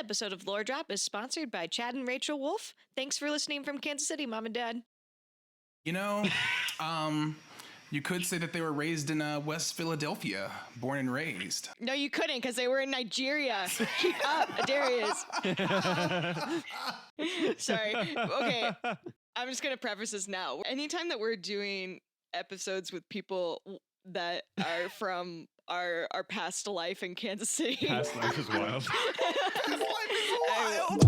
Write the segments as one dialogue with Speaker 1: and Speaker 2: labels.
Speaker 1: episode of Lore Drop is sponsored by Chad and Rachel Wolf. Thanks for listening from Kansas City, Mom and Dad.
Speaker 2: You know, you could say that they were raised in West Philadelphia, born and raised.
Speaker 1: No, you couldn't, because they were in Nigeria. Keep up, Darius. Sorry. Okay, I'm just going to preface this now. Anytime that we're doing episodes with people that are from our past life in Kansas City.
Speaker 3: Past life is wild.
Speaker 2: Past life is wild.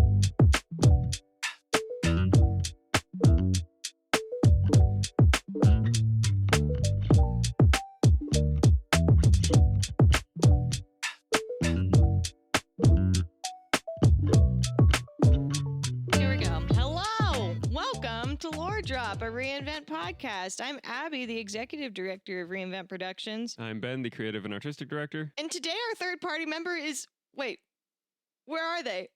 Speaker 1: Here we go. Hello. Welcome to Lore Drop, a Reinvent podcast. I'm Abby, the executive director of Reinvent Productions.
Speaker 3: I'm Ben, the creative and artistic director.
Speaker 1: And today our third party member is... Wait. Where are they?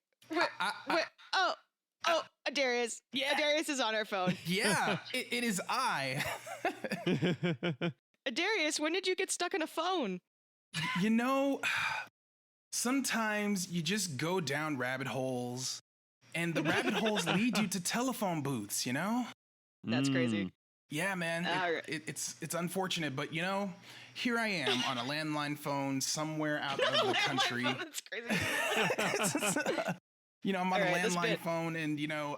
Speaker 1: Darius.
Speaker 2: Yeah.
Speaker 1: Darius is on our phone.
Speaker 2: Yeah, it is I.
Speaker 1: Darius, when did you get stuck on a phone?
Speaker 2: You know, sometimes you just go down rabbit holes, and the rabbit holes lead you to telephone booths, you know?
Speaker 1: That's crazy.
Speaker 2: Yeah, man. It's unfortunate, but you know, here I am on a landline phone somewhere out of the country.
Speaker 1: That's crazy.
Speaker 2: You know, I'm on a
Speaker 1: Alright, this
Speaker 2: landline
Speaker 1: bit.
Speaker 2: phone, and you know,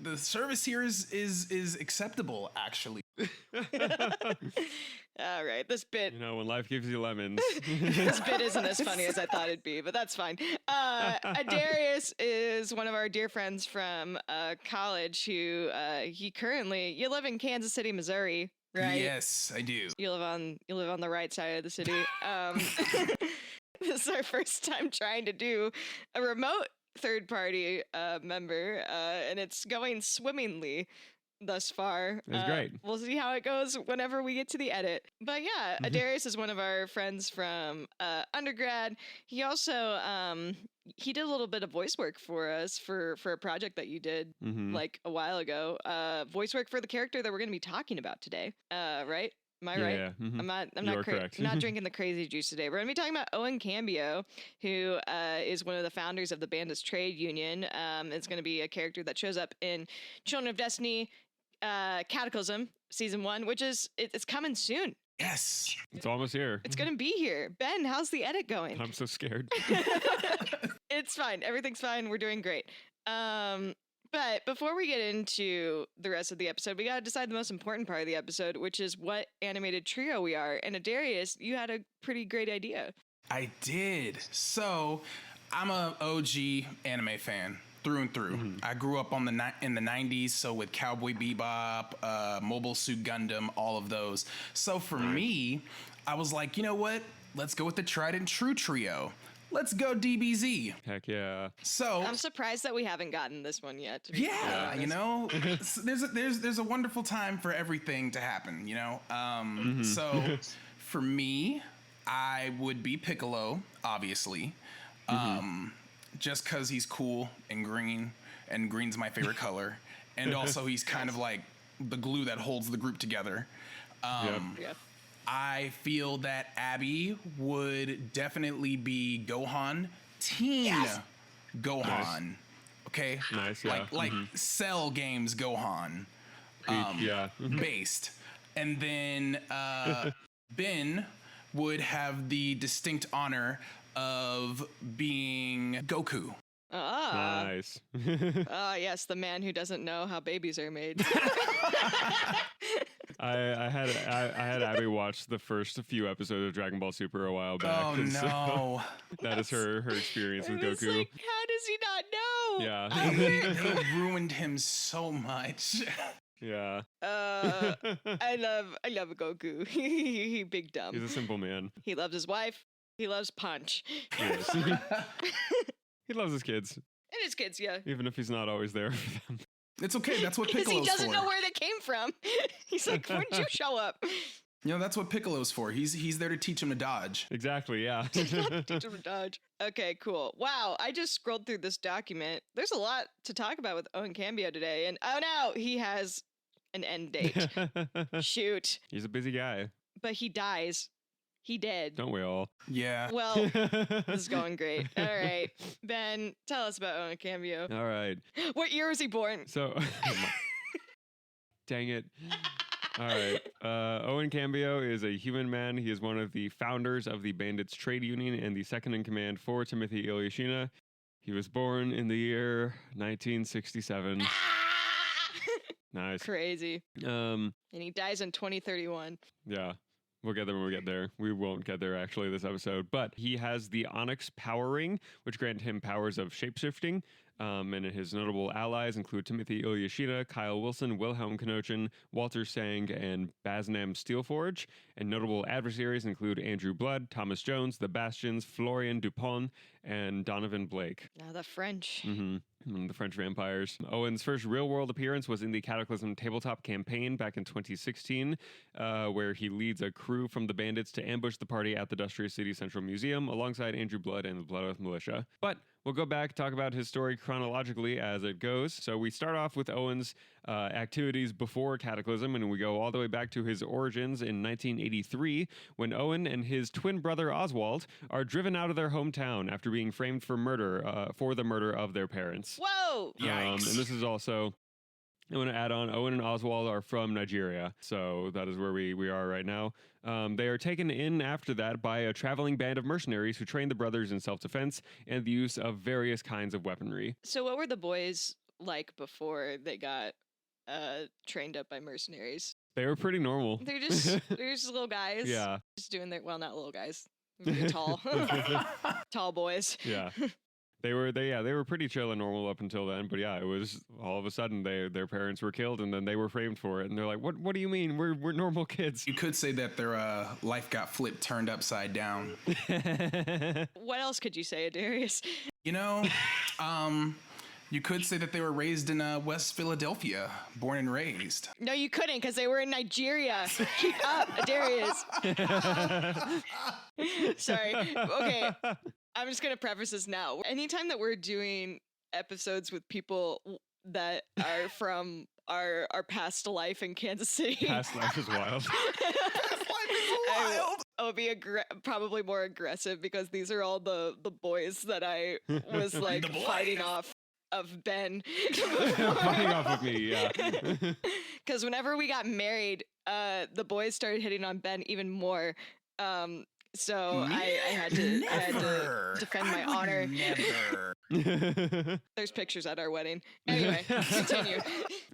Speaker 2: the service here is acceptable, actually.
Speaker 1: All right, this bit.
Speaker 3: You know, when life gives you lemons.
Speaker 1: This bit isn't as funny as I thought it'd be, but that's fine. Darius is one of our dear friends from college who you live in Kansas City, Missouri, right?
Speaker 2: Yes, I do.
Speaker 1: You live on the right side of the city. This is our first time trying to do a remote third party member, and it's going swimmingly thus far.
Speaker 3: It's great.
Speaker 1: We'll see how it goes whenever we get to the edit. But yeah, Darius is one of our friends from undergrad. He also he did a little bit of voice work for us for a project that you did like a while ago. Voice work for the character that we're going to be talking about today. Right? Am I right?
Speaker 3: Yeah.
Speaker 1: I'm not
Speaker 3: correct.
Speaker 1: not drinking the crazy juice today. We're going to be talking about Owen Cambio, who is one of the founders of the Bandits Trade Union. It's going to be a character that shows up in Children of Destiny Cataclysm Season 1, which is it's coming soon.
Speaker 2: Yes.
Speaker 3: It's almost here.
Speaker 1: It's going to be here. Ben, how's the edit going?
Speaker 3: I'm so scared.
Speaker 1: It's fine. Everything's fine. We're doing great. But before we get into the rest of the episode, we got to decide the most important part of the episode, which is what animated trio we are. And Darius, you had a pretty great idea.
Speaker 2: I did. So, I'm a OG anime fan through and through. I grew up in the 90s, so with Cowboy Bebop, Mobile Suit Gundam, all of those. So for me, I was like, you know what? Let's go with the tried and true trio. Let's go DBZ.
Speaker 3: Heck yeah.
Speaker 2: So
Speaker 1: I'm surprised that we haven't gotten this one yet. To be
Speaker 2: yeah, you know, there's a wonderful time for everything to happen, you know. So for me, I would be Piccolo, obviously, just because he's cool and green's my favorite color, and also he's kind of like the glue that holds the group together.
Speaker 1: Yeah.
Speaker 2: I feel that Abby would definitely be Gohan, Teen Gohan.
Speaker 3: Nice.
Speaker 2: Okay,
Speaker 3: Nice, yeah.
Speaker 2: like Cell Games Gohan, based, and then Ben would have the distinct honor of being Goku.
Speaker 3: Nice.
Speaker 1: Yes, the man who doesn't know how babies are made.
Speaker 3: I had Abby watch the first few episodes of Dragon Ball Super a while back.
Speaker 2: Oh
Speaker 3: and so
Speaker 2: no!
Speaker 3: that is her experience with
Speaker 1: It's
Speaker 3: Goku.
Speaker 1: like, how does he not know?
Speaker 3: Yeah.
Speaker 2: They ruined him so much.
Speaker 3: Yeah.
Speaker 1: I love Goku. He big dumb.
Speaker 3: He's a simple man.
Speaker 1: He loves his wife. He loves Punch.
Speaker 3: Yes. He loves his kids,
Speaker 1: And his kids, yeah.
Speaker 3: even if he's not always there for them.
Speaker 2: It's okay. That's what
Speaker 1: Because
Speaker 2: Piccolo's
Speaker 1: he doesn't
Speaker 2: for.
Speaker 1: know where they came from. He's like, when did you show up?
Speaker 2: You know, that's what Piccolo's for. He's there to teach him to dodge.
Speaker 3: Exactly, yeah.
Speaker 1: Teach him to dodge. Okay, cool. Wow, I just scrolled through this document. There's a lot to talk about with Owen Cambio today. And oh no, he has an end date. Shoot.
Speaker 3: He's a busy guy.
Speaker 1: But he dies He did.
Speaker 3: Don't we all?
Speaker 2: Yeah.
Speaker 1: Well, this is going great. All right. Ben, tell us about Owen Cambio.
Speaker 3: All right.
Speaker 1: What year was he born?
Speaker 3: So, dang it. All right. Owen Cambio is a human man. He is one of the founders of the Bandits Trade Union and the second in command for Timothy Ilyashina. He was born in the year 1967. Nice.
Speaker 1: Crazy. And he dies in 2031.
Speaker 3: Yeah. We'll get there when we get there. We won't get there actually this episode. But he has the Onyx Power Ring, which grant him powers of shapeshifting. And his notable allies include Timothy Ilyashina, Kyle Wilson, Wilhelm Knochin, Walter Sang, and Basnam Steelforge. And notable adversaries include Andrew Blood, Thomas Jones, the Bastions, Florian Dupont, and Donovan Blake.
Speaker 1: Now the French.
Speaker 3: The French vampires. Owen's first real-world appearance was in the Cataclysm tabletop campaign back in 2016, where he leads a crew from the Bandits to ambush the party at the Dustria City Central Museum alongside Andrew Blood and the Blood Oath Militia. But we'll go back, talk about his story chronologically as it goes. So we start off with Owen's activities before Cataclysm, and we go all the way back to his origins in 1983, when Owen and his twin brother Oswald are driven out of their hometown after being framed for murder, for the murder of their parents.
Speaker 1: Whoa!
Speaker 2: Yikes.
Speaker 3: And this is also, I want to add on, Owen and Oswald are from Nigeria, so that is where we are right now. They are taken in after that by a traveling band of mercenaries who train the brothers in self-defense and the use of various kinds of weaponry.
Speaker 1: So what were the boys like before they got trained up by mercenaries?
Speaker 3: They were pretty normal.
Speaker 1: They're just little guys.
Speaker 3: Yeah.
Speaker 1: Just doing their, well, not little guys. They're tall. Tall boys.
Speaker 3: Yeah. They were pretty chill and normal up until then, but yeah, it was all of a sudden their parents were killed and then they were framed for it, and they're like, what do you mean? We're normal kids.
Speaker 2: You could say that their life got flipped, turned upside down.
Speaker 1: What else could you say, Adarius?
Speaker 2: You know, you could say that they were raised in West Philadelphia, born and raised.
Speaker 1: No, you couldn't, because they were in Nigeria. Keep up, Adarius. Sorry. Okay. I'm just going to preface this now. Anytime that we're doing episodes with people that are from our past life in Kansas City.
Speaker 3: Past life is wild.
Speaker 1: I'll be probably more aggressive because these are all the boys that I was like fighting off of Ben.
Speaker 3: Fighting off of me, yeah.
Speaker 1: Because whenever we got married, the boys started hitting on Ben even more. So I had to defend my honor.
Speaker 2: Never.
Speaker 1: There's pictures at our wedding. Anyway, continue.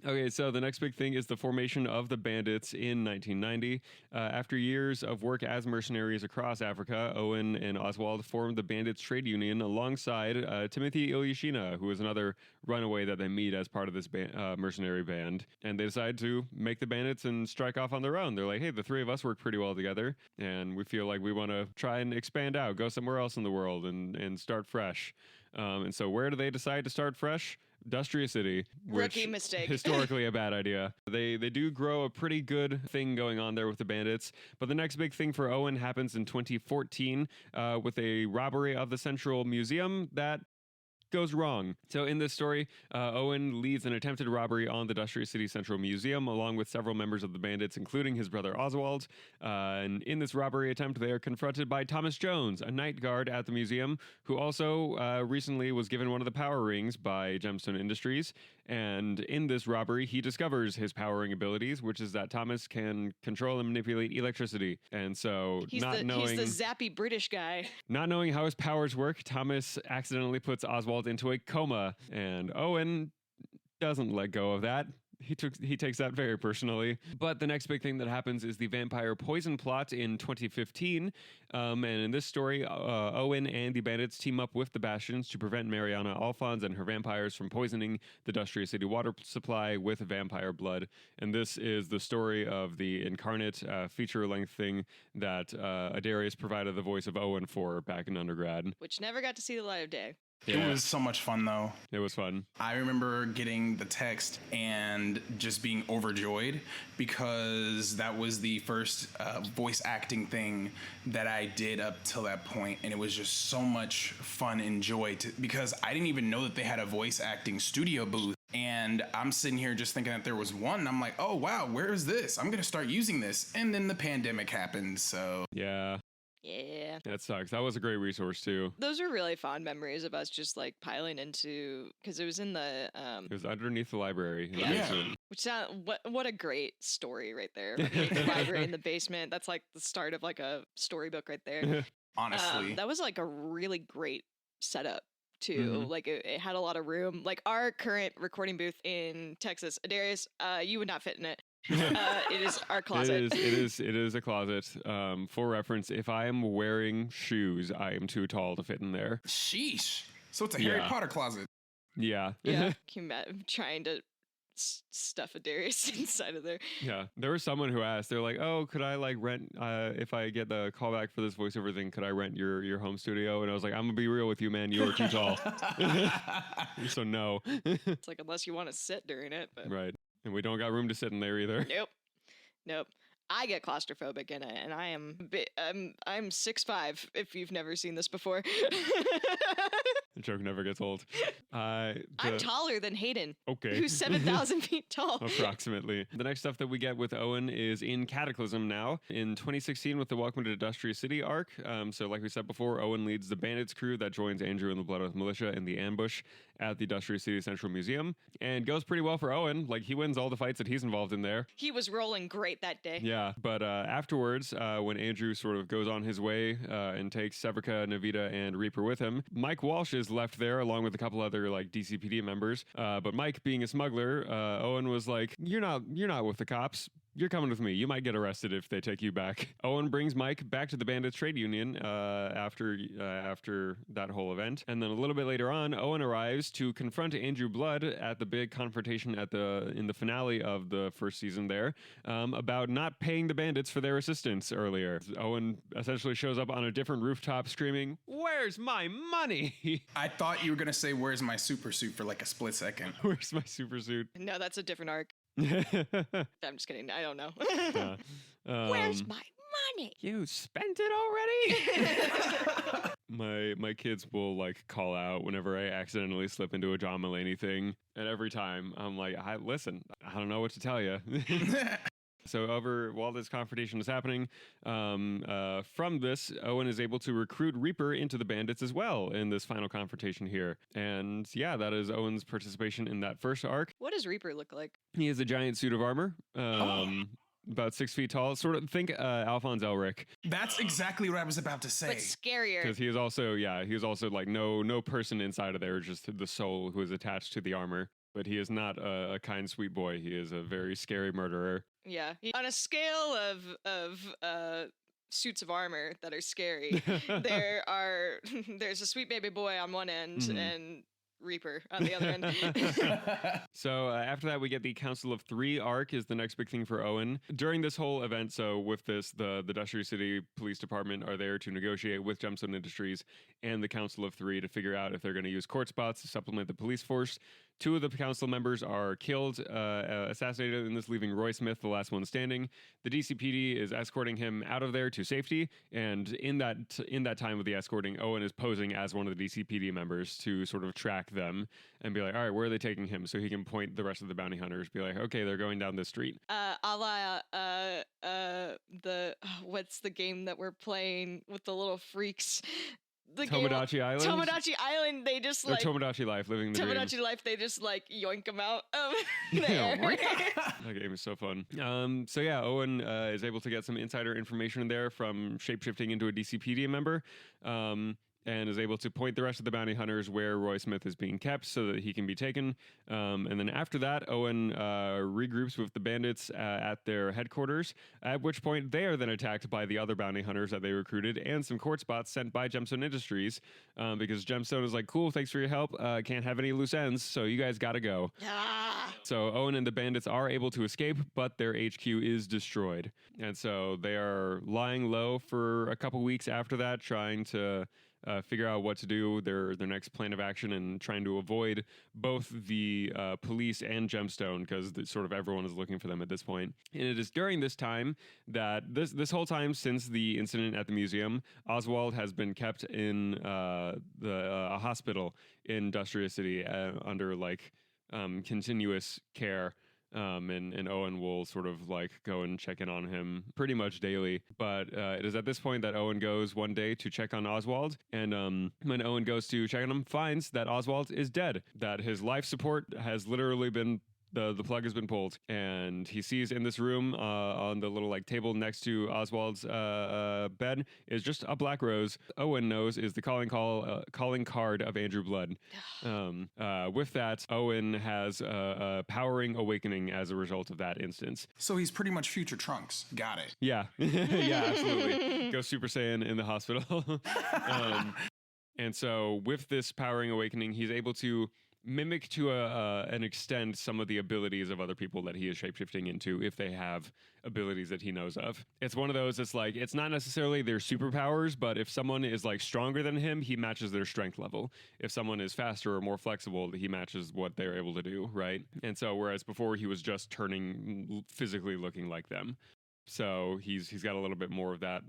Speaker 3: Okay, so the next big thing is the formation of the Bandits in 1990. After years of work as mercenaries across Africa, Owen and Oswald formed the Bandits Trade Union alongside Timothy Ilyashina, who is another runaway that they meet as part of this mercenary band. And they decide to make the Bandits and strike off on their own. They're like, hey, the three of us work pretty well together, and we feel like we want to try and expand out, go somewhere else in the world and start fresh. And so where do they decide to start fresh? Dustria City, which
Speaker 1: Rookie mistake.
Speaker 3: Historically a bad idea. They do grow a pretty good thing going on there with the bandits, but the next big thing for Owen happens in 2014 with a robbery of the Central Museum that goes wrong. So in this story, Owen leads an attempted robbery on the Dustria City Central Museum along with several members of the bandits, including his brother Oswald. And in this robbery attempt, they are confronted by Thomas Jones, a night guard at the museum, who also recently was given one of the power rings by Gemstone Industries. And in this robbery, he discovers his powering abilities, which is that Thomas can control and manipulate electricity. And so
Speaker 1: He's the zappy British guy.
Speaker 3: Not knowing how his powers work, Thomas accidentally puts Oswald into a coma, and Owen doesn't let go of that. He takes that very personally. But the next big thing that happens is the vampire poison plot in 2015. And in this story, Owen and the bandits team up with the Bastions to prevent Mariana Alphonse and her vampires from poisoning the Dustria City water supply with vampire blood. And this is the story of the incarnate feature-length thing that Adarius provided the voice of Owen for back in undergrad.
Speaker 1: Which never got to see the light of day.
Speaker 2: Yeah. It was so much fun, though.
Speaker 3: It was fun.
Speaker 2: I remember getting the text and just being overjoyed because that was the first voice acting thing that I did up till that point, and it was just so much fun and joy because I didn't even know that they had a voice acting studio booth. And I'm sitting here just thinking that there was one. And I'm like, oh, wow, where is this? I'm going to start using this. And then the pandemic happened, so...
Speaker 3: Yeah.
Speaker 1: Yeah.
Speaker 3: That sucks. That was a great resource too.
Speaker 1: Those are really fond memories of us just like piling into, because it was in the
Speaker 3: It was underneath the library. In the
Speaker 1: Yeah.
Speaker 3: basement.
Speaker 1: which sound what a great story right there. Underneath the library in the basement. That's like the start of like a storybook right there.
Speaker 2: Honestly.
Speaker 1: That was like a really great setup too. Like it had a lot of room. Like our current recording booth in Texas, Darius, you would not fit in it. It is our closet.
Speaker 3: It is a closet. For reference, if I am wearing shoes, I am too tall to fit in there.
Speaker 2: Sheesh. So it's a Harry Potter closet.
Speaker 3: Yeah.
Speaker 1: Yeah. Can you imagine trying to stuff a Darius inside of there?
Speaker 3: Yeah. There was someone who asked, they're like, oh, could I like rent, if I get the callback for this voiceover thing, could I rent your home studio? And I was like, I'm gonna be real with you, man. You are too tall. So no.
Speaker 1: It's like, unless you want to sit during it. But
Speaker 3: Right. And we don't got room to sit in there either.
Speaker 1: Nope. I get claustrophobic in it, and I'm 6'5", if you've never seen this before.
Speaker 3: The joke never gets old.
Speaker 1: I'm taller than Hayden,
Speaker 3: Okay.
Speaker 1: who's 7,000 feet tall.
Speaker 3: Approximately. The next stuff that we get with Owen is in Cataclysm now. In 2016 with the Welcome to Industrial City arc. So like we said before, Owen leads the Bandits crew that joins Andrew and the Blood Oath Militia in the ambush at the Industrial City Central Museum. And goes pretty well for Owen. Like, he wins all the fights that he's involved in there.
Speaker 1: He was rolling great that day.
Speaker 3: Yeah, but afterwards, when Andrew sort of goes on his way and takes Severica, Navita, and Reaper with him, Mike Walsh is left there along with a couple other like DCPD members. But Mike, being a smuggler, Owen was like, "You're not with the cops. You're coming with me. You might get arrested if they take you back." Owen brings Mike back to the Bandits Trade Union after that whole event, and then a little bit later on, Owen arrives to confront Andrew Blood at the big confrontation in the finale of the first season there about not paying the bandits for their assistance earlier. Owen essentially shows up on a different rooftop screaming, "Where's my money?"
Speaker 2: I thought you were gonna say, "Where's my super suit?" for like a split second.
Speaker 3: Where's my super suit?
Speaker 1: No, that's a different arc.
Speaker 3: Yeah.
Speaker 1: I'm just kidding. I don't know.
Speaker 3: Where's
Speaker 1: my money?
Speaker 3: You spent it already? My kids will like call out whenever I accidentally slip into a John Mulaney thing, and every time I'm like, I don't know what to tell you. So while this confrontation is happening, from this, Owen is able to recruit Reaper into the bandits as well in this final confrontation here. And yeah, that is Owen's participation in that first arc.
Speaker 1: What does Reaper look like?
Speaker 3: He has a giant suit of armor. About 6 feet tall. Sort of think Alphonse Elric.
Speaker 2: That's exactly what I was about to say.
Speaker 1: But scarier.
Speaker 3: Because he is also like no person inside of there, just the soul who is attached to the armor. But he is not a kind, sweet boy. He is a very scary murderer.
Speaker 1: Yeah. On a scale of suits of armor that are scary, there's a sweet baby boy on one end and Reaper on the other end.
Speaker 3: So after that, we get the Council of Three arc is the next big thing for Owen. During this whole event, so with this, the Industrial City Police Department are there to negotiate with Gemstone Industries and the Council of Three to figure out if they're going to use court spots to supplement the police force. 2 of the council members are killed, assassinated in this, leaving Roy Smith the last one standing. The DCPD is escorting him out of there to safety, and in that time of the escorting, Owen is posing as one of the DCPD members to sort of track them and be like, all right, where are they taking him? So he can point the rest of the bounty hunters, be like, okay, they're going down this street.
Speaker 1: What's the game that we're playing with the little freaks?
Speaker 3: Tomodachi Island?
Speaker 1: Tomodachi Island, they just like...
Speaker 3: Tomodachi Life, living the dream.
Speaker 1: Tomodachi Life, they just like yoink them out of there.
Speaker 3: That game is so fun. So yeah, Owen is able to get some insider information in there from shapeshifting into a DCPD member. And is able to point the rest of the bounty hunters where Roy Smith is being kept so that he can be taken. And then after that, Owen regroups with the bandits at their headquarters, at which point they are then attacked by the other bounty hunters that they recruited and some court spots sent by Gemstone Industries, because Gemstone is like, cool, thanks for your help. Can't have any loose ends, so you guys gotta go. So Owen and the bandits are able to escape, but their HQ is destroyed. And so they are lying low for a couple weeks after that, trying to figure out what to do, their next plan of action, and trying to avoid both the police and Gemstone, because sort of everyone is looking for them at this point. And it is during this time that this whole time since the incident at the museum, Oswald has been kept in a hospital in Industrial City under like continuous care. And Owen will sort of like go and check in on him pretty much daily. But it is at this point that Owen goes one day to check on Oswald. And when Owen goes to check on him, finds that Oswald is dead, that his life support has literally been the plug has been pulled, and he sees in this room on the little like table next to Oswald's bed is just a black rose. Owen knows is the calling card of Andrew Blood. With that, Owen has a powering awakening as a result of that instance.
Speaker 2: So he's pretty much future Trunks. Got it.
Speaker 3: Yeah, yeah, absolutely. Go Super Saiyan in the hospital. And so with this powering awakening, he's able to mimic to an extent some of the abilities of other people that he is shapeshifting into if they have abilities that he knows of. It's one of those, it's like, it's not necessarily their superpowers, but if someone is like stronger than him, he matches their strength level. If someone is faster or more flexible, he matches what they're able to do, right? And so whereas before he was just turning physically looking like them. So he's got a little bit more of that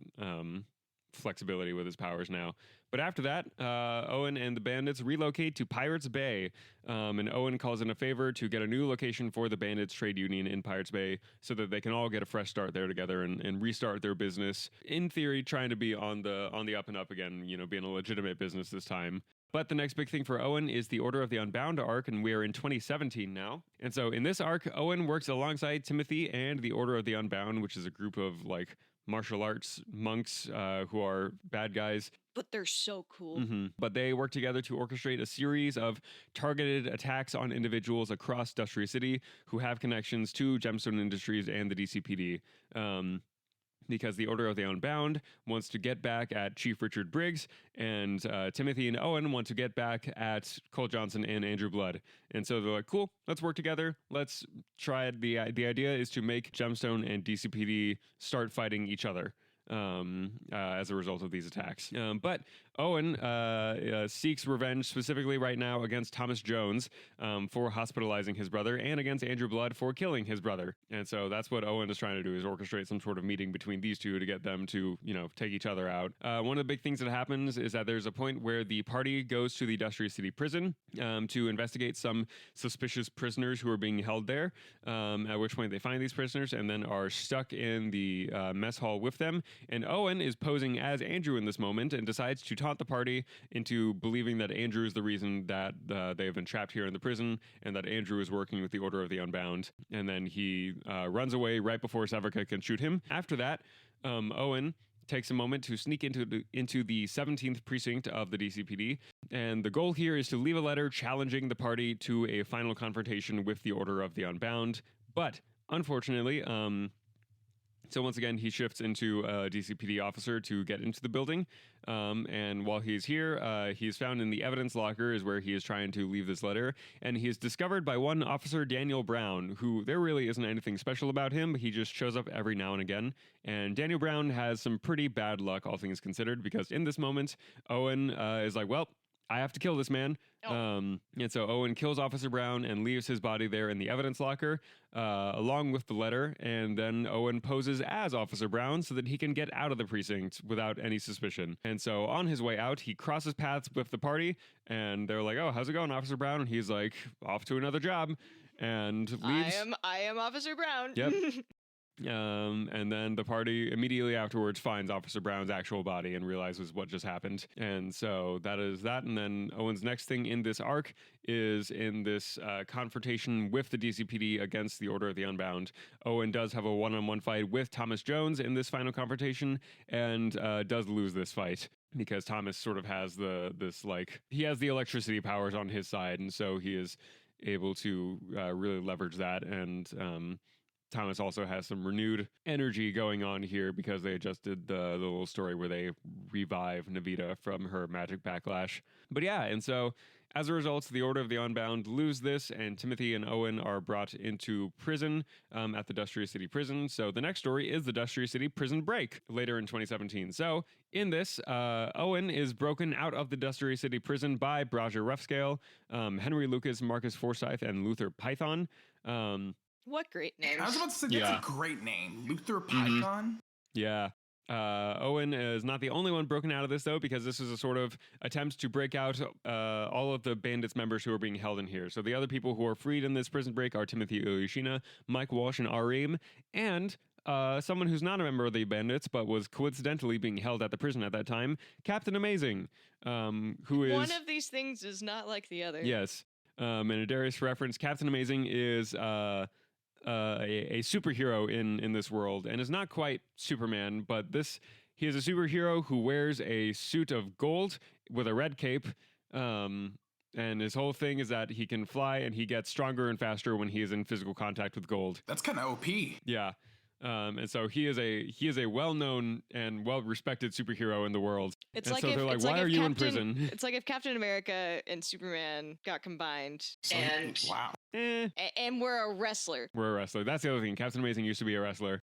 Speaker 3: flexibility with his powers now. But after that, Owen and the bandits relocate to Pirates Bay, and Owen calls in a favor to get a new location for the Bandits Trade Union in Pirates Bay so that they can all get a fresh start there together and restart their business. In theory, trying to be on the up and up again, you know, being a legitimate business this time. But the next big thing for Owen is the Order of the Unbound arc, and we are in 2017 now. And so in this arc, Owen works alongside Timothy and the Order of the Unbound, which is a group of like martial arts monks who are bad guys.
Speaker 1: But they're so cool.
Speaker 3: Mm-hmm. But they work together to orchestrate a series of targeted attacks on individuals across Dustry City who have connections to Gemstone Industries and the DCPD. Because the Order of the Unbound wants to get back at Chief Richard Briggs, and Timothy and Owen want to get back at Cole Johnson and Andrew Blood. And so they're like, cool, let's work together. Let's try it. The idea is to make Gemstone and DCPD start fighting each other as a result of these attacks. But Owen seeks revenge specifically right now against Thomas Jones for hospitalizing his brother and against Andrew Blood for killing his brother. And so that's what Owen is trying to do, is orchestrate some sort of meeting between these two to get them to, you know, take each other out. One of the big things that happens is that there's a point where the party goes to the Dustry City prison to investigate some suspicious prisoners who are being held there, at which point they find these prisoners and then are stuck in the mess hall with them. And Owen is posing as Andrew in this moment and decides to taunt the party into believing that Andrew is the reason that they have been trapped here in the prison and that Andrew is working with the Order of the Unbound. And then he runs away right before Savarka can shoot him. After that, Owen takes a moment to sneak into the 17th precinct of the DCPD. And the goal here is to leave a letter challenging the party to a final confrontation with the Order of the Unbound. But unfortunately, so once again, he shifts into a DCPD officer to get into the building. And while he's here, he's found in the evidence locker is where he is trying to leave this letter. And he is discovered by one Officer Daniel Brown, who there really isn't anything special about him. He just shows up every now and again. And Daniel Brown has some pretty bad luck, all things considered, because in this moment, Owen is like, well, I have to kill this man. And so Owen kills Officer Brown and leaves his body there in the evidence locker, along with the letter. And then Owen poses as Officer Brown so that he can get out of the precinct without any suspicion. And so on his way out, he crosses paths with the party, and they're like, oh, how's it going, Officer Brown? And he's like, off to another job, and leaves.
Speaker 1: I am Officer Brown.
Speaker 3: Yep. And then the party immediately afterwards finds Officer Brown's actual body and realizes what just happened. And so that is that. And then Owen's next thing in this arc is in this confrontation with the DCPD against the Order of the Unbound. Owen does have a one-on-one fight with Thomas Jones in this final confrontation and does lose this fight, because Thomas sort of has he has the electricity powers on his side, and so he is able to really leverage that. And Thomas also has some renewed energy going on here because they just did the little story where they revive Navita from her magic backlash. But yeah, and so as a result, the Order of the Unbound lose this, and Timothy and Owen are brought into prison at the Dustry City prison. So the next story is the Dustry City prison break later in 2017. So in this, Owen is broken out of the Dustry City prison by Braja Roughscale, Henry Lucas, Marcus Forsyth, and Luther Python.
Speaker 1: What great names.
Speaker 2: I was about to say, that's a great name. Luther Python.
Speaker 3: Yeah. Owen is not the only one broken out of this, though, because this is a sort of attempt to break out all of the Bandits members who are being held in here. So the other people who are freed in this prison break are Timothy Oyashina, Mike Walsh, and Arim, and someone who's not a member of the Bandits, but was coincidentally being held at the prison at that time, Captain Amazing, who is...
Speaker 1: One of these things is not like the other.
Speaker 3: Yes. And a Darius reference, Captain Amazing is... a superhero in this world, and is not quite Superman, but he is a superhero who wears a suit of gold with a red cape, and his whole thing is that he can fly and he gets stronger and faster when he is in physical contact with gold.
Speaker 2: That's kind of OP.
Speaker 3: Yeah. And so he is a well-known and well-respected superhero in the world.
Speaker 1: It's
Speaker 3: and
Speaker 1: like
Speaker 3: so
Speaker 1: if,
Speaker 3: they're like,
Speaker 1: it's
Speaker 3: why
Speaker 1: like
Speaker 3: are
Speaker 1: if
Speaker 3: you in
Speaker 1: Captain-
Speaker 3: prison?
Speaker 1: It's like if Captain America and Superman got combined, and
Speaker 2: Wow.
Speaker 1: and we're a wrestler.
Speaker 3: We're a wrestler. That's the other thing. Captain Amazing used to be a wrestler.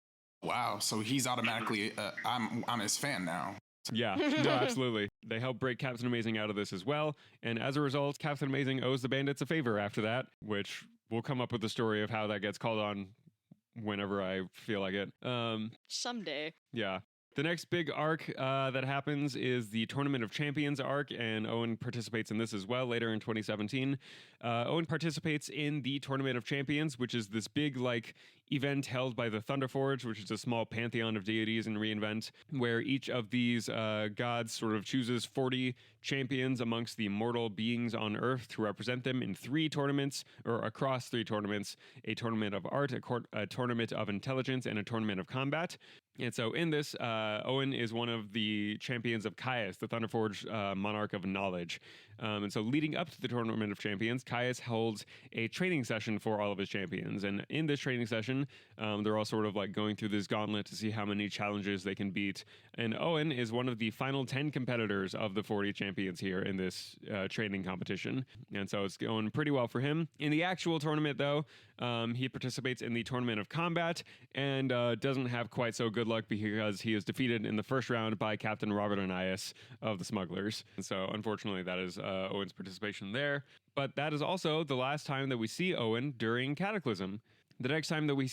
Speaker 2: Wow. So he's automatically, I'm his fan now.
Speaker 3: Yeah, no, absolutely. They help break Captain Amazing out of this as well. And as a result, Captain Amazing owes the Bandits a favor after that, which we'll come up with the story of how that gets called on whenever I feel like it.
Speaker 1: Someday.
Speaker 3: Yeah. The next big arc that happens is the Tournament of Champions arc, and Owen participates in this as well later in 2017. Owen participates in the Tournament of Champions, which is this big, event held by the Thunderforge, which is a small pantheon of deities in Reinvent, where each of these gods sort of chooses 40 champions amongst the mortal beings on Earth to represent them in 3 tournaments, or across 3 tournaments: a tournament of art, a tournament of intelligence, and a tournament of combat. And so in this, Owen is one of the champions of Caius, the Thunderforge monarch of knowledge. And so leading up to the Tournament of Champions, Caius holds a training session for all of his champions. And in this training session, they're all sort of going through this gauntlet to see how many challenges they can beat. And Owen is one of the final 10 competitors of the 40 champions here in this training competition. And so it's going pretty well for him. In the actual tournament, though, he participates in the Tournament of Combat and doesn't have quite so good luck because he is defeated in the first round by Captain Robert Anias of the Smugglers. And so unfortunately, that is Owen's participation there. But that is also the last time that we see Owen during Cataclysm. The next time that we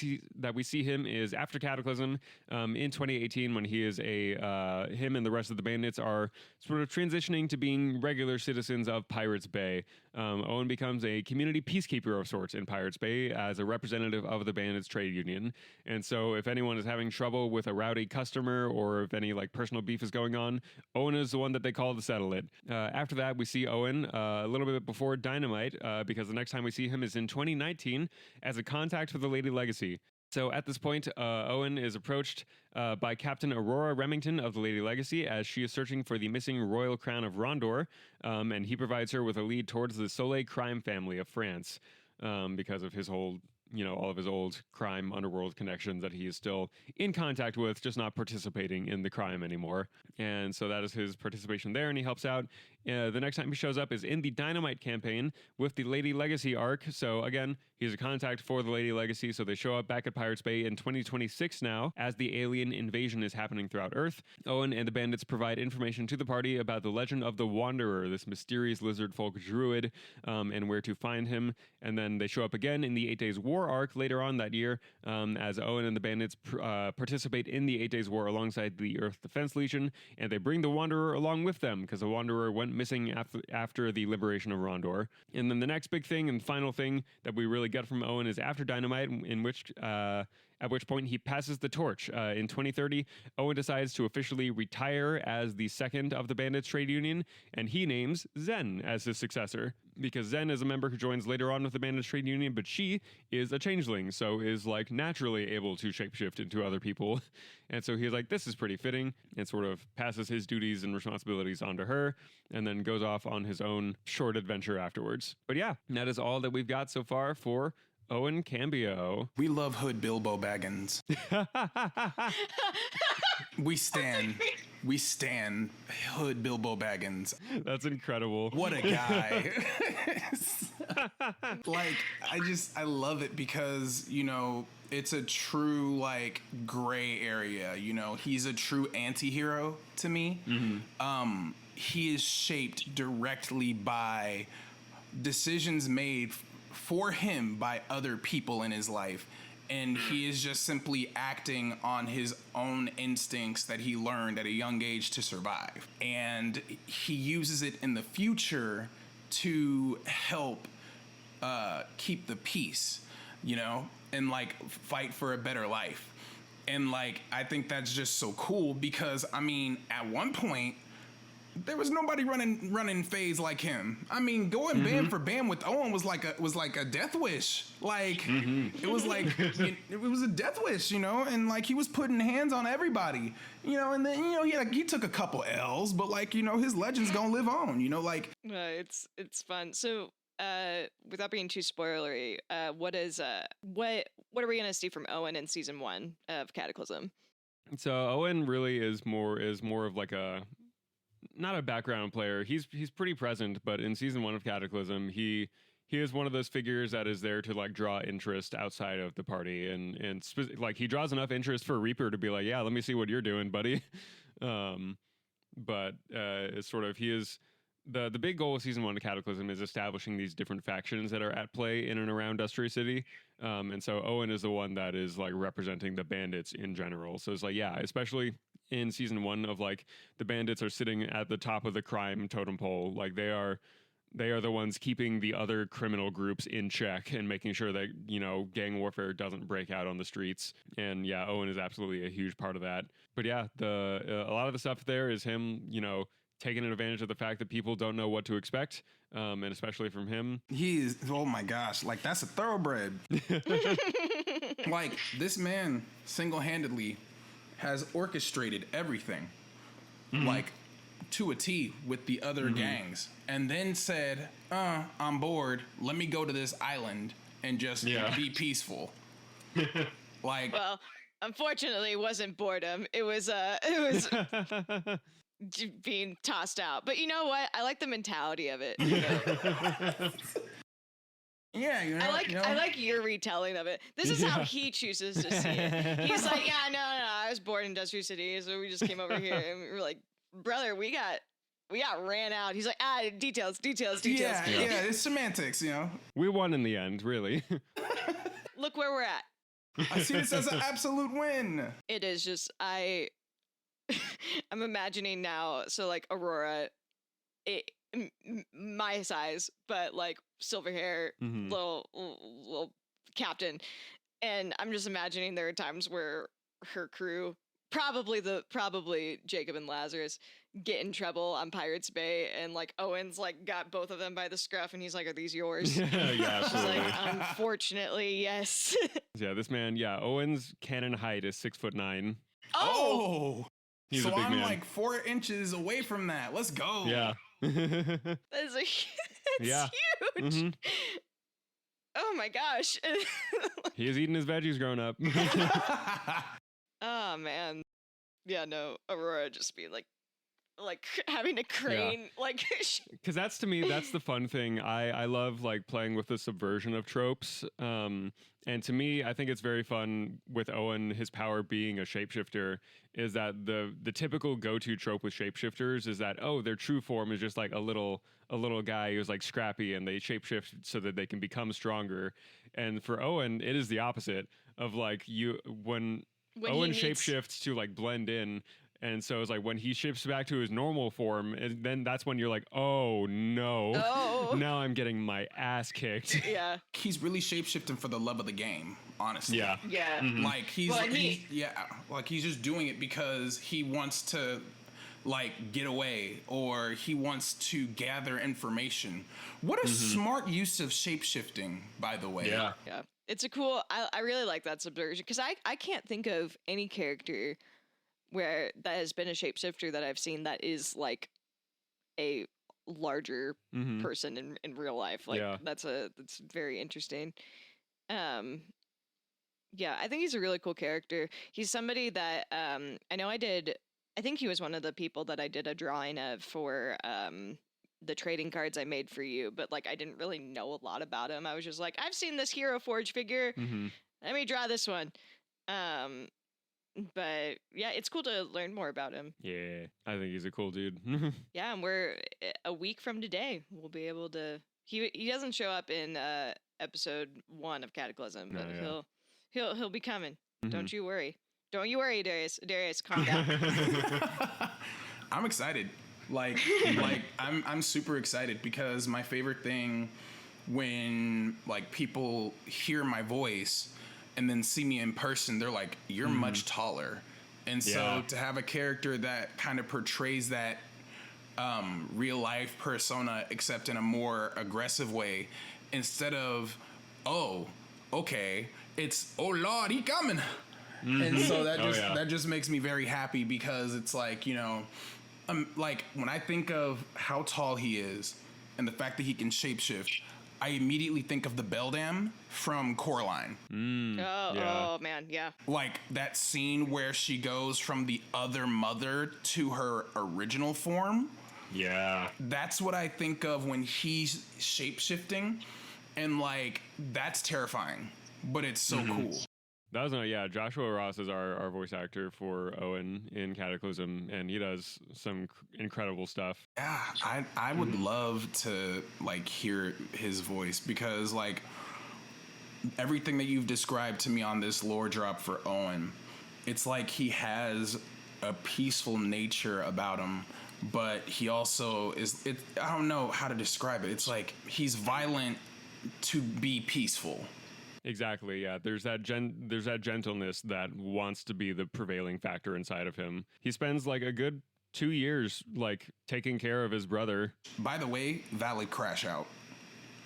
Speaker 3: see him is after Cataclysm in 2018, when him and the rest of the bandits are sort of transitioning to being regular citizens of Pirates Bay. Owen becomes a community peacekeeper of sorts in Pirates Bay as a representative of the Bandits Trade Union. And so if anyone is having trouble with a rowdy customer, or if any personal beef is going on, Owen is the one that they call to settle it. After that, we see Owen a little bit before Dynamite, because the next time we see him is in 2019 as a contact for the Lady Legacy. So at this point, Owen is approached by Captain Aurora Remington of the Lady Legacy as she is searching for the missing royal crown of Rondor, and he provides her with a lead towards the Soleil crime family of France, because of his whole, all of his old crime underworld connections that he is still in contact with, just not participating in the crime anymore. And so that is his participation there, and he helps out. The next time he shows up is in the Dynamite campaign with the Lady Legacy arc. So again, he's a contact for the Lady Legacy. So they show up back at Pirates Bay in 2026 now, as the alien invasion is happening throughout Earth. Owen and the bandits provide information to the party about the legend of the Wanderer, this mysterious lizard folk druid, and where to find him. And then they show up again in the 8 Days War arc later on that year, as Owen and the bandits participate in the 8 Days War alongside the Earth Defense Legion, and they bring the Wanderer along with them, because the Wanderer went missing after the liberation of Rondor. And then the next big thing and final thing that we really get from Owen is after Dynamite, at which point he passes the torch. In 2030, Owen decides to officially retire as the second of the Bandits Trade Union, and he names Zen as his successor, because Zen is a member who joins later on with the Bandits Trade Union, but she is a changeling, so is naturally able to shapeshift into other people. And so he's like, this is pretty fitting, and sort of passes his duties and responsibilities onto her, and then goes off on his own short adventure afterwards. But yeah, that is all that we've got so far for Owen Cambio.
Speaker 2: We love Hood Bilbo Baggins. We stan Hood Bilbo Baggins.
Speaker 3: That's incredible.
Speaker 2: What a guy. I love it because, it's a true, gray area. He's a true anti-hero to me. Mm-hmm. He is shaped directly by decisions made for him by other people in his life. and he is just simply acting on his own instincts that he learned at a young age to survive. And he uses it in the future to help keep the peace, you know, and like fight for a better life. And like, I think that's just so cool because, I mean, at one point, there was nobody running phase like him. I mean, going band for band with Owen was like a death wish. Like it was like it was a death wish, you know. And like he was putting hands on everybody, you know. And then he took a couple L's, but like his legend's gonna live on, you know. Like
Speaker 1: it's fun. So without being too spoilery, what are we gonna see from Owen in season 1 of Cataclysm?
Speaker 3: So Owen really is more of like not a background player. He's pretty present, but in season 1 of Cataclysm, he is one of those figures that is there to like draw interest outside of the party, and like he draws enough interest for Reaper to be like, yeah, let me see what you're doing, buddy. But it's sort of he is the big goal of season 1 of Cataclysm is establishing these different factions that are at play in and around Dustry City, and so Owen is the one that is like representing the bandits in general. So it's like, yeah, especially in season 1 of like the bandits are sitting at the top of the crime totem pole. Like they are the ones keeping the other criminal groups in check and making sure that, gang warfare doesn't break out on the streets. And yeah, Owen is absolutely a huge part of that. But yeah, a lot of the stuff there is him, taking advantage of the fact that people don't know what to expect. And especially from him.
Speaker 2: Oh my gosh, like that's a thoroughbred. Like this man single-handedly has orchestrated everything, like to a T with the other gangs, and then said, I'm bored, let me go to this island and just be peaceful. Like,
Speaker 1: well, unfortunately it wasn't boredom, it was being tossed out. But you know what, I like the mentality of it.
Speaker 2: Yeah,
Speaker 1: I like your retelling of it. This is how he chooses to see it. He's like, yeah, no, I was born in Dustry City, so we just came over here, and we were like, brother, we got ran out. He's like, details.
Speaker 2: Yeah, it's semantics,
Speaker 3: We won in the end, really.
Speaker 1: Look where we're at.
Speaker 2: I see this as an absolute win.
Speaker 1: It is just, I'm imagining now, so like Aurora, my size, but like silver hair, little captain, and I'm just imagining there are times where her crew, probably Jacob and Lazarus, get in trouble on Pirates Bay, and like Owen's like got both of them by the scruff, and he's like, "Are these yours?"
Speaker 3: Yeah,
Speaker 1: she's like, "Unfortunately, yes."
Speaker 3: Yeah, this man. Yeah, Owen's cannon height is 6'9".
Speaker 2: Oh,
Speaker 3: he's
Speaker 2: so
Speaker 3: a big
Speaker 2: I'm
Speaker 3: man.
Speaker 2: like 4 inches away from that. Let's go.
Speaker 3: Yeah.
Speaker 1: That's huge. Oh my gosh.
Speaker 3: He is eating his veggies growing up.
Speaker 1: Oh man. Yeah, no, Aurora just being like having a crane, like,
Speaker 3: because that's, to me, that's the fun thing. I love like playing with the subversion of tropes. And to me, I think it's very fun with Owen, his power being a shapeshifter, is that the typical go-to trope with shapeshifters is that, their true form is just like a little guy who's like scrappy, and they shapeshift so that they can become stronger. And for Owen, it is the opposite of like when Owen shapeshifts to like blend in. And so it's like when he shifts back to his normal form, and then that's when you're like, oh no, now I'm getting my ass kicked.
Speaker 1: Yeah.
Speaker 2: He's really shapeshifting for the love of the game, honestly.
Speaker 3: Yeah.
Speaker 1: Yeah.
Speaker 2: Like he's just doing it because he wants to like get away, or he wants to gather information. What a smart use of shapeshifting, by the way.
Speaker 3: Yeah.
Speaker 1: Yeah. It's a cool, I really like that subversion, because I can't think of any character where that has been a shapeshifter that I've seen that is like a larger person in real life. Like that's very interesting. Yeah, I think he's a really cool character. He's somebody that I think he was one of the people that I did a drawing of for the trading cards I made for you, but like I didn't really know a lot about him. I was just like, I've seen this Hero Forge figure. Let me draw this one. But yeah, it's cool to learn more about him.
Speaker 3: Yeah, I think he's a cool dude.
Speaker 1: Yeah, and we're a week from today. We'll be able to. He doesn't show up in episode 1 of Cataclysm, but He'll be coming.
Speaker 3: Mhm.
Speaker 1: Don't you worry. Don't you worry, Darius. Darius, calm down.
Speaker 2: I'm excited. Like I'm super excited because my favorite thing when like people hear my voice and then see me in person, they're like, "You're much taller." And so to have a character that kind of portrays that real life persona, except in a more aggressive way, instead of, "Oh, okay, it's oh Lord, he coming." And so that just makes me very happy because it's like, you know, like when I think of how tall he is and the fact that he can shapeshift, I immediately think of the Beldam from Coraline.
Speaker 1: Oh man, yeah.
Speaker 2: Like that scene where she goes from the other mother to her original form.
Speaker 3: Yeah.
Speaker 2: That's what I think of when he's shapeshifting, and like that's terrifying, but it's so cool.
Speaker 3: That was Joshua Ross is our voice actor for Owen in Cataclysm, and he does some incredible stuff.
Speaker 2: Yeah, I would love to like hear his voice because like everything that you've described to me on this lore drop for Owen, it's like he has a peaceful nature about him, but he also is I don't know how to describe it. It's like he's violent to be peaceful.
Speaker 3: Exactly. Yeah. There's that gentleness that wants to be the prevailing factor inside of him. He spends like a good 2 years like taking care of his brother.
Speaker 2: By the way, valid crash out.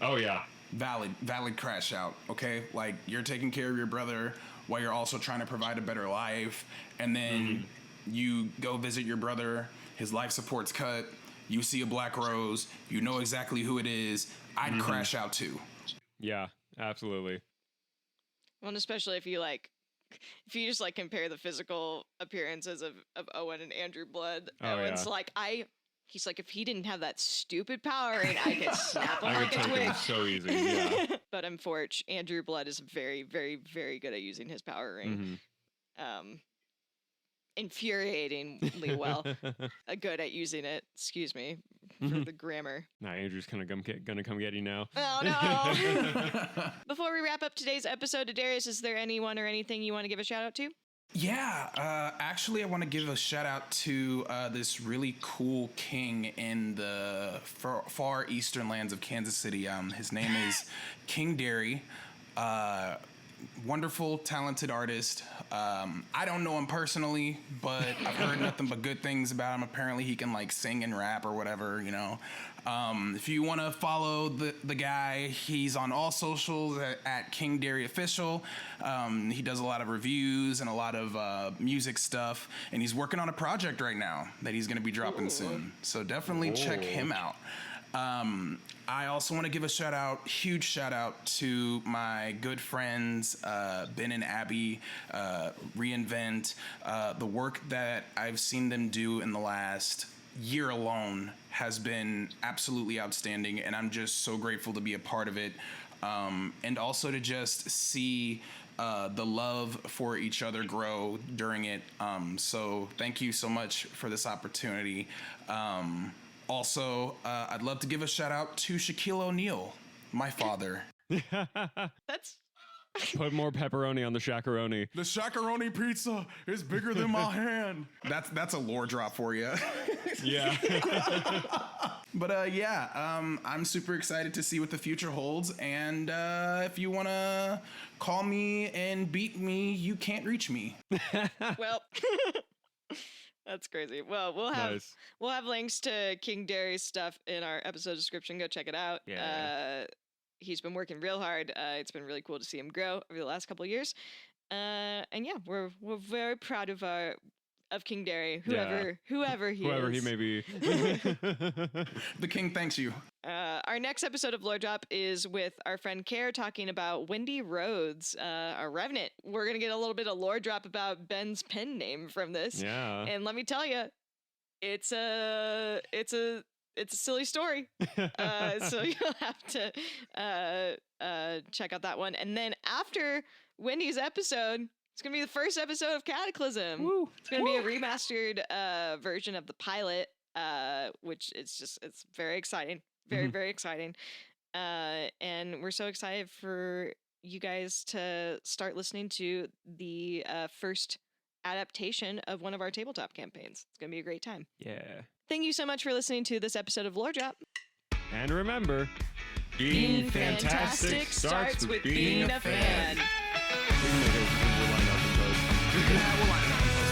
Speaker 3: Oh yeah.
Speaker 2: Valid crash out. Okay, like you're taking care of your brother while you're also trying to provide a better life, and then you go visit your brother. His life support's cut. You see a black rose. You know exactly who it is. I'd crash out too.
Speaker 3: Yeah. Absolutely.
Speaker 1: Well, and especially if you just like compare the physical appearances of Owen and Andrew Blood. Owen's like, he's like, if he didn't have that stupid power ring, I could snap him like a twig.
Speaker 3: So easy. Yeah.
Speaker 1: But unfortunately, Andrew Blood is very, very, very good at using his power ring. Infuriatingly well. Good at using it. Excuse me for the grammar.
Speaker 3: Nah, Andrew's kind of gonna come get you now.
Speaker 1: Oh no! Before we wrap up today's episode, Darius, is there anyone or anything you want to give a shout out to?
Speaker 2: Yeah, actually, I want to give a shout out to this really cool king in the far eastern lands of Kansas City. His name is King Derry. Wonderful, talented artist. I don't know him personally, but I've heard nothing but good things about him. Apparently, he can like sing and rap or whatever, you know. If you want to follow the guy, he's on all socials at King Derry Official. He does a lot of reviews and a lot of music stuff, and he's working on a project right now that he's going to be dropping soon. So definitely check him out. I also want to give a huge shout out to my good friends, Ben and Abby, Reinvent. The work that I've seen them do in the last year alone has been absolutely outstanding, and I'm just so grateful to be a part of it. And also to just see the love for each other grow during it. So thank you so much for this opportunity. Also, I'd love to give a shout out to Shaquille O'Neal, my father.
Speaker 1: That's
Speaker 3: Put more pepperoni on the shakaroni.
Speaker 2: The shakaroni pizza is bigger than my hand. That's a lore drop for you.
Speaker 3: Yeah.
Speaker 2: But I'm super excited to see what the future holds. And if you want to call me and beat me, you can't reach me.
Speaker 1: well. That's crazy. Well, we'll have links to King Derry's stuff in our episode description. Go check it out.
Speaker 3: Yeah.
Speaker 1: He's been working real hard. It's been really cool to see him grow over the last couple of years. And yeah, we're very proud of King Derry, whoever he is.
Speaker 3: Whoever he may be.
Speaker 2: The king thanks you.
Speaker 1: Our next episode of Lore Drop is with our friend Care talking about Windy Roads, a revenant. We're going to get a little bit of lore drop about Ben's pen name from this.
Speaker 3: Yeah.
Speaker 1: And let me tell you, it's a silly story. So you'll have to check out that one. And then after Wendy's episode, it's going to be the first episode of Cataclysm.
Speaker 3: Woo.
Speaker 1: It's going to be a remastered version of the pilot, which it's very exciting. Very exciting. And we're so excited for you guys to start listening to the first adaptation of one of our tabletop campaigns. It's going to be a great time.
Speaker 3: Yeah.
Speaker 1: Thank you so much for listening to this episode of Lore Drop.
Speaker 3: And remember,
Speaker 1: Being fantastic starts with being a fan.
Speaker 3: We can make a line up in post.
Speaker 2: Yeah, we'll line it up in post.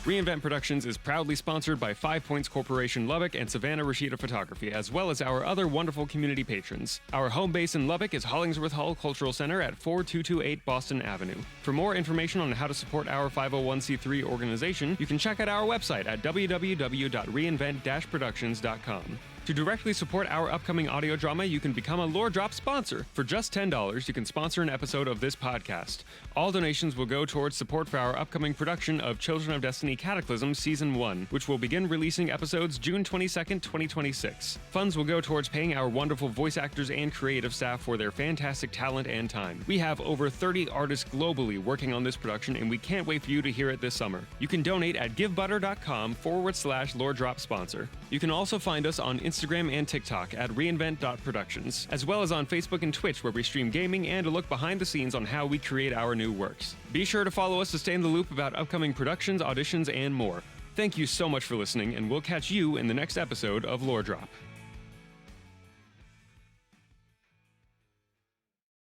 Speaker 3: Reinvent Productions is proudly sponsored by 5 Points Corporation Lubbock and Savannah Rashida Photography, as well as our other wonderful community patrons. Our home base in Lubbock is Hollingsworth Hall Cultural Center at 4228 Boston Avenue. For more information on how to support our 501c3 organization, you can check out our website at www.reinvent-productions.com. To directly support our upcoming audio drama, you can become a Lore Drop sponsor. For just $10, you can sponsor an episode of this podcast. All donations will go towards support for our upcoming production of Children of Destiny Cataclysm Season 1, which will begin releasing episodes June 22nd, 2026. Funds will go towards paying our wonderful voice actors and creative staff for their fantastic talent and time. We have over 30 artists globally working on this production, and we can't wait for you to hear it this summer. You can donate at givebutter.com/Lore Drop sponsor. You can also find us on Instagram and TikTok at reinvent.productions, as well as on Facebook and Twitch, where we stream gaming and a look behind the scenes on how we create our new works. Be sure to follow us to stay in the loop about upcoming productions, auditions, and more. Thank you so much for listening, and we'll catch you in the next episode of Lore Drop.